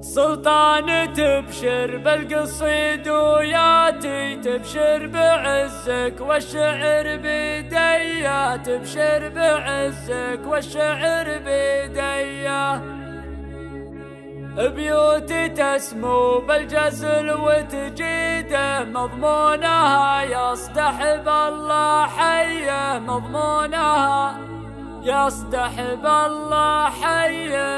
سلطان تبشر بالقصيد وياتي، تبشر بعزك والشعر بيديا، تبشر بعزك والشعر بيديا. بيوتي تسمو بالجزل وتجيده، مضمونها يصدحب الله حيه، مضمونها يصدحب الله حيه.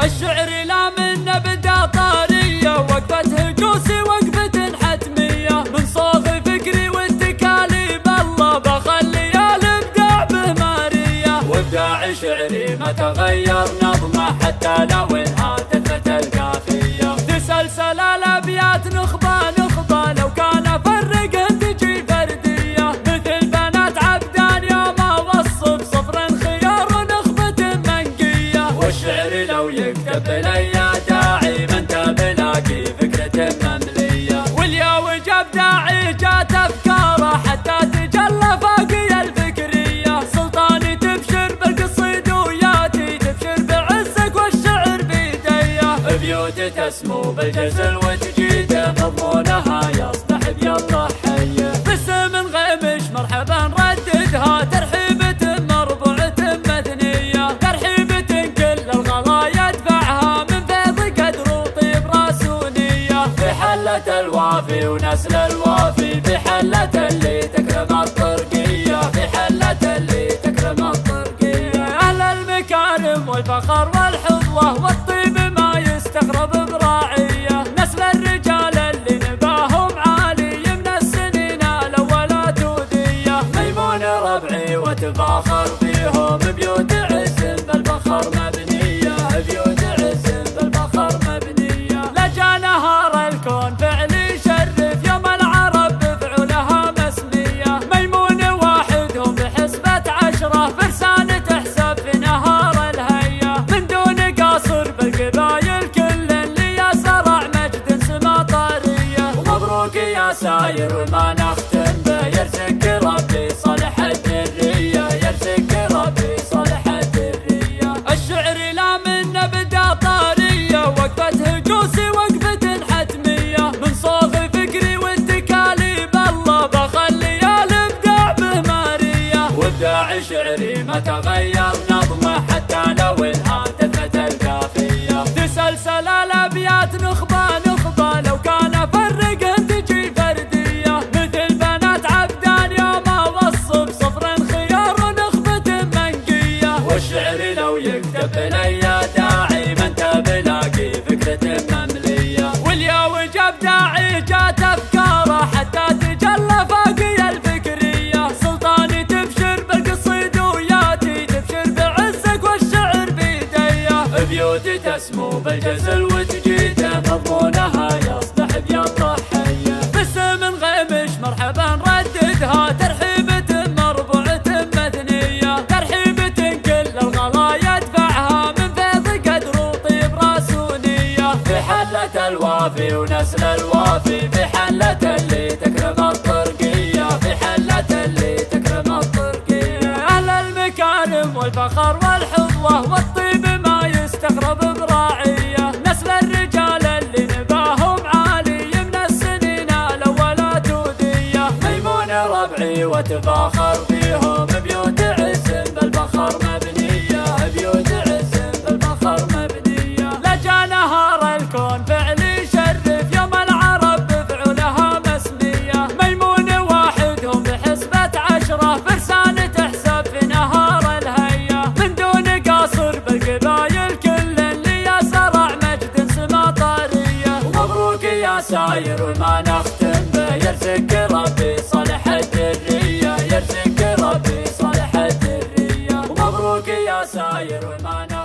الشعر لا من نبدا طاريه، وقفة هجوسي وقفة حتميه، من صوغ فكري والتكاليب الله بخلي الابداع به ماريه. وابداع شعري ما تغير نظمه حتى لو انهاتت القافيه، تسلسل الابيات نخبه نخبه، لو كان فرق تجي فرديه، مثل بنات عبدان يوم اوصف صفر خيار نخبه منقيه. والشعر لو يكتب بليا داعي ما انت بلاقي فكرة مملية، واليوج ابداعي جات افكاره حتى تجلى فاقي الفكرية. سلطاني تبشر بالقصيد وياتي، تبشر بعزك والشعر بيديه. بيوتي تسمو بالجزل وتجيده، مضمونها يصدحب يلا حيه. باسم غيمش مرحبا رددها، ترحيبة مربوعة مثنية، ترحيبة كل الغلا يدفعها من فيض قدر وطيب راسونية. في حلة الوافي ونسل الوافي، في حلة اللي تكرم الطرقية، في حلة اللي تكرم الطرقية. أهل المكارم والفخر والحظوة والطيب ما يستغرب براعية، نسل الرجال اللي نباهم عالي من السنين الأولات ودية. ميمون ربعي وتفاخر فيهم، بيوت عز بالفخر مبنية، بيوت عز بالفخر مبنية. لجا نهار الكون فعلي يشرف، يوم العرب بفعولها مسمية. ميمون واحدهم بحسبة 10 فرسان تحسب في نهار الهية، من دون قاصر بالقبايل كل اللي يزرع مجد سما طارية. ومبروك يا ساير وما نختم به، يرزق ربي صالح الذرية، يرزق ربي صالح الذرية. الشعر لا من نبدا طارية، وقفة هجوسي وقفة حتمية، من صوغ فكري والتكاليب الله بخلي الابداع به مارية. وابداع شعري ما تغير نظمه حتى لو انهاتت القافية، تسلسل الابيات نخبه نخبه، لو كان فرق تجي فرديه، مثل بنات عبدان يوم اوصف صفر خيار نخبه منقيه. والشعر لو يكتب بليا داعي ما انت بلاقي فكرة مملية، واليوج ابداعي جات افكاره حتى تجلى فاقي الفكرية. سلطاني تبشر بالقصيد وياتي، تبشر بعزك والشعر بيديه. بيوتي تسمو بالجزل وتجيده، مضمونها يصدحب يلا حيه. باسم غيمش مرحبا رددها، ترحيبة مربوعة مثنية، ترحيبة كل الغلا يدفعها من فيض قدر وطيب راسونية. في حلة الوافي ونسل الوافي، في حلة اللي تكرم الطرقية، في حلة اللي تكرم الطرقية. أهل المكارم والفخر والحظوة والطيب ما يستغرب براعية، نسل الرجال اللي نباهم عالي من السنين الأولات ودية. ميمون ربعي وتفاخر فيهم، بيوت عز بالفخر مبنية، بيوت عز بالفخر مبنية. لجا نهار الكون فعلي يشرف، يوم العرب بفعولها مسمية. ميمون واحدهم بحسبة 10 فرسان تحسب في نهار الهية، من دون قاصر بالقبايل كل اللي يزرع مجد سما طارية. ومبروك يا ساير وما نختم به، يرزق ربي صالح الذرية، يرزق ربي صالح الذرية. ومبروك يا ساير وما نختم